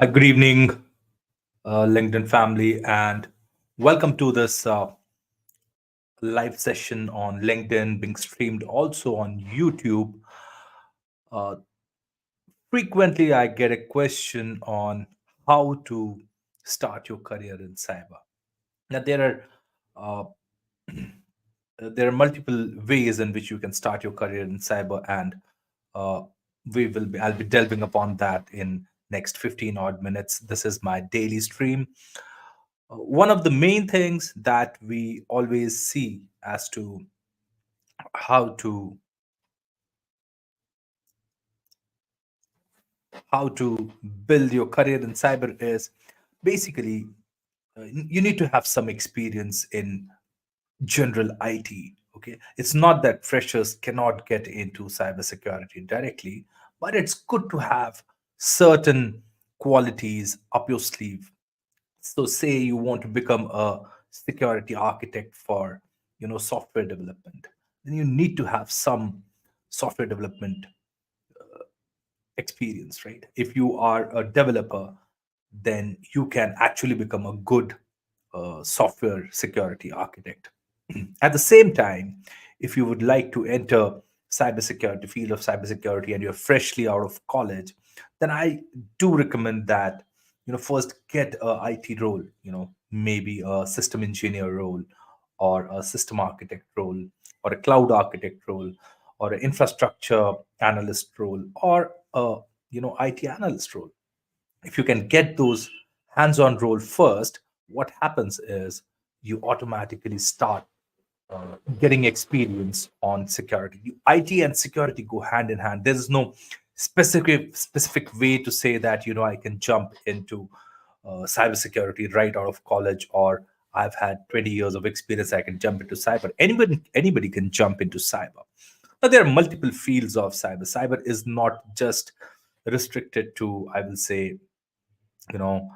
Good evening, LinkedIn family, and welcome to this live session on LinkedIn being streamed also on YouTube. Uh, Frequently, I get a question on how to start your career in cyber. Now, uh, there are multiple ways in which you can start your career in cyber, and uh, I'll be delving upon that in next 15 odd minutes. This is my daily stream. One of the main things that we always see as to how to how to build your career in cyber is basically you need to have some experience in general IT. Okay, it's not that freshers cannot get into cybersecurity directly, but it's good to have certain qualities up your sleeve. So say you want to become a security architect for software development, then you need to have some software development experience, right? If you are a developer, then you can actually become a good software security architect. At the same time, if you would like to enter cybersecurity field of cybersecurity and you're freshly out of college, then I do recommend that first get a IT role, maybe a system engineer role or a system architect role or a cloud architect role or an infrastructure analyst role or a IT analyst role. If you can get those hands-on role first, what happens is you automatically start getting experience on security. IT and security go hand in hand. There's no specific way to say that I can jump into cybersecurity right out of college, or I've had 20 years of experience, I can jump into cyber. Anybody can jump into cyber. Now, there are multiple fields of cyber. Cyber is not just restricted to, I will say, you know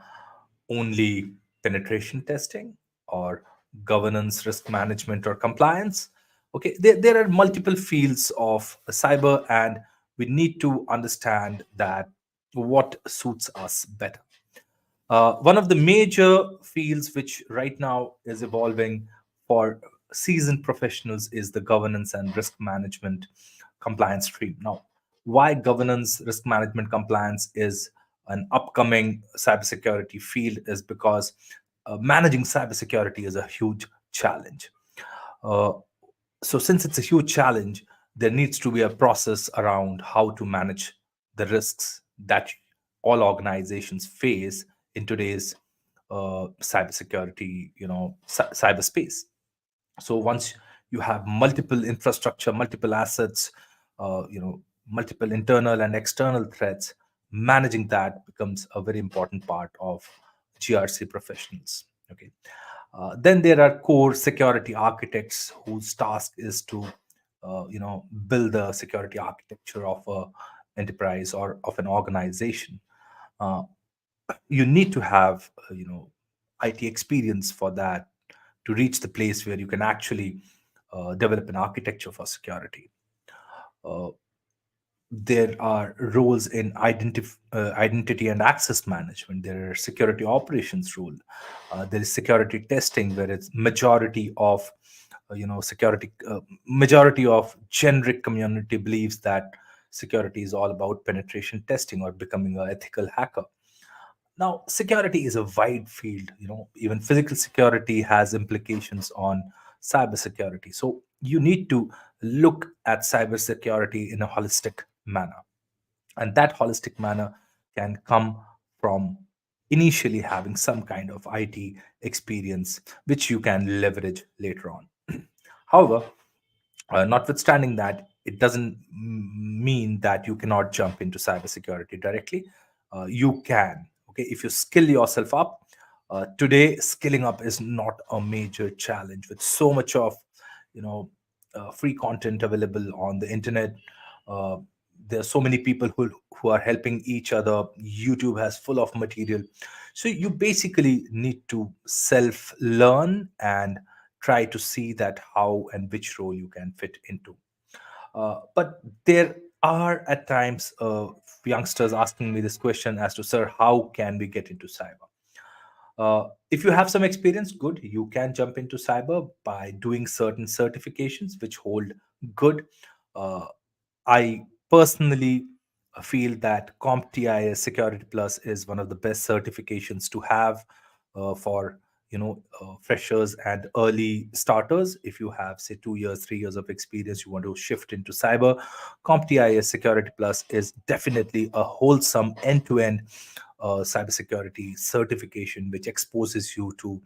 only penetration testing or governance, risk management, or compliance. Okay, there are multiple fields of cyber, and we need to understand that what suits us better. One of the major fields which right now is evolving for seasoned professionals is the governance and risk management compliance stream. Now, why governance, risk management, compliance is an upcoming cybersecurity field is because managing cybersecurity is a huge challenge. Uh, so, since it's a huge challenge, there needs to be a process around how to manage the risks that all organizations face in today's cybersecurity, cyberspace. So once you have multiple infrastructure, multiple assets, multiple internal and external threats, managing that becomes a very important part of GRC professionals. Okay. Then there are core security architects whose task is to, build the security architecture of a enterprise or of an organization. Uh, you need to have, IT experience for that to reach the place where you can actually develop an architecture for security. Uh, there are roles in identity and access management. There are security operations role. There is security testing, where it's majority of generic community believes that security is all about penetration testing or becoming an ethical hacker. Now, security is a wide field. Even physical security has implications on cybersecurity. So you need to look at cybersecurity in a holistic manner. And that holistic manner can come from initially having some kind of IT experience, which you can leverage later on. However, notwithstanding that, it doesn't mean that you cannot jump into cybersecurity directly. You can, okay, if you skill yourself up. Today, skilling up is not a major challenge with so much of, you know, free content available on the internet. Uh, there are so many people who are helping each other. YouTube has full of material, so you basically need to self learn and try to see that how and which role you can fit into. But there are at times youngsters asking me this question as to, sir, how can we get into cyber? If you have some experience, good, you can jump into cyber by doing certain certifications which hold good. Uh, I personally feel that CompTIA Security Plus is one of the best certifications to have for freshers and early starters. If you have say 2 years, 3 years of experience, you want to shift into cyber, CompTIA Security Plus is definitely a wholesome end-to-end cybersecurity certification which exposes you to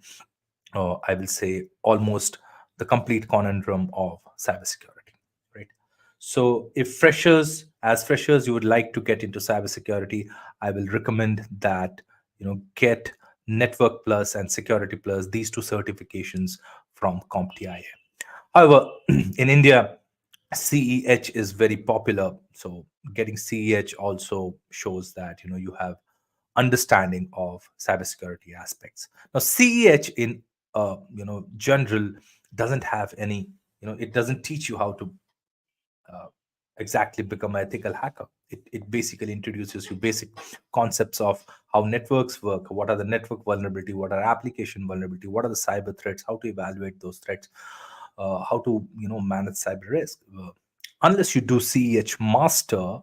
I will say almost the complete conundrum of cybersecurity, right? So, if as freshers, you would like to get into cybersecurity, I will recommend that get Network Plus and Security Plus, these two certifications from CompTIA. However, in India, CEH is very popular. So getting CEH also shows that you have understanding of cybersecurity aspects. Now, CEH in general doesn't have any. It doesn't teach you how to uh, exactly become an ethical hacker. It basically introduces you basic concepts of how networks work, what are the network vulnerability, what are application vulnerability, what are the cyber threats, how to evaluate those threats, how to manage cyber risk. Unless you do CEH master,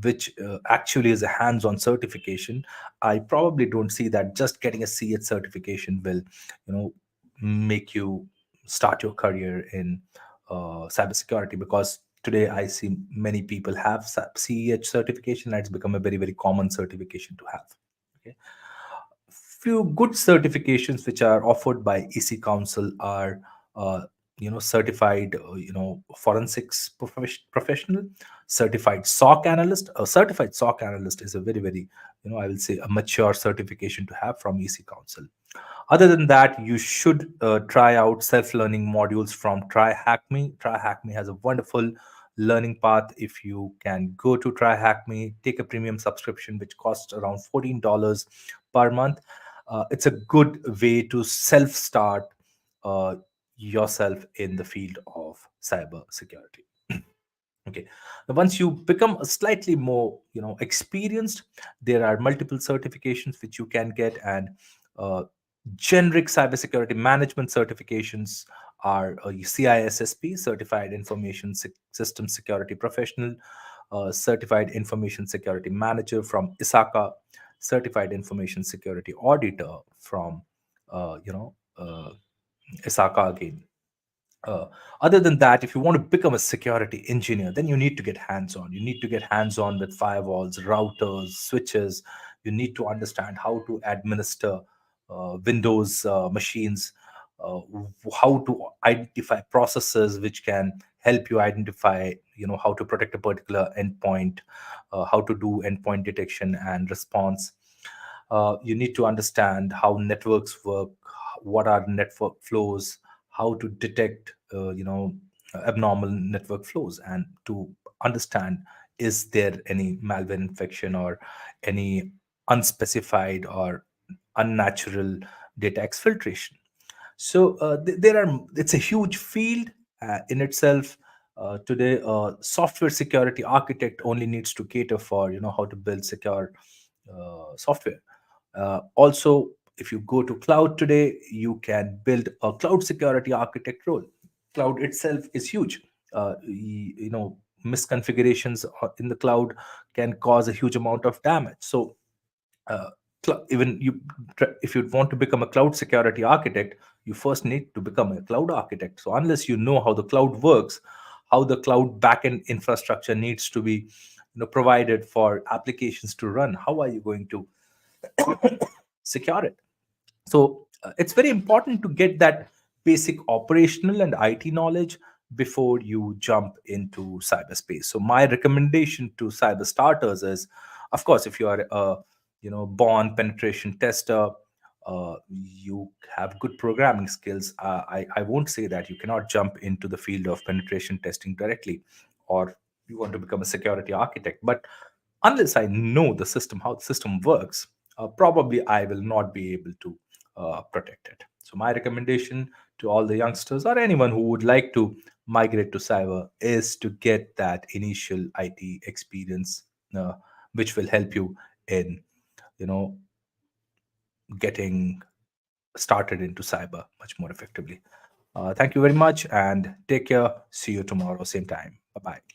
which actually is a hands-on certification, I probably don't see that just getting a CEH certification will make you start your career in cybersecurity, because today I see many people have CEH certification, and it's become a very, very common certification to have. Okay. Few good certifications which are offered by EC Council are, uh, certified, forensics professional, certified SOC analyst. A certified SOC analyst is a very, very, I will say, a mature certification to have from EC Council. Other than that, you should try out self-learning modules from TryHackMe. TryHackMe has a wonderful learning path. If you can go to TryHackMe, take a premium subscription, which costs around $14 per month. It's a good way to self-start uh, yourself in the field of cyber security. Okay. Now, once you become a slightly more, experienced, there are multiple certifications which you can get, and uh, generic cybersecurity management certifications are CISSP, Certified Information System Security Professional, Certified Information Security Manager from ISACA, Certified Information Security Auditor from, ISACA again. uh, Other than that, if you want to become a security engineer, then you need to get hands on. You need to get hands on with firewalls, routers, switches. You need to understand how to administer Windows machines, how to identify processes which can help you identify, how to protect a particular endpoint, how to do endpoint detection and response. You need to understand how networks work, what are network flows, how to detect abnormal network flows, and to understand, is there any malware infection or any unspecified or unnatural data exfiltration. So there are, it's a huge field in itself. Today, software security architect only needs to cater for how to build secure software. Also, if you go to cloud today, you can build a cloud security architect role. Cloud itself is huge. Misconfigurations in the cloud can cause a huge amount of damage. So uh, even if you want to become a cloud security architect, you first need to become a cloud architect. So unless you know how the cloud works, how the cloud backend infrastructure needs to be provided for applications to run, how are you going to secure it? So it's very important to get that basic operational and IT knowledge before you jump into cyberspace. So my recommendation to cyber starters is, of course, if you are a born penetration tester, you have good programming skills. I won't say that you cannot jump into the field of penetration testing directly, or you want to become a security architect. But unless I know the system, how the system works, probably I will not be able to protect it. So my recommendation to all the youngsters or anyone who would like to migrate to cyber is to get that initial IT experience, uh, which will help you in, you know, getting started into cyber much more effectively. Thank you very much and take care. See you tomorrow, same time. Bye bye.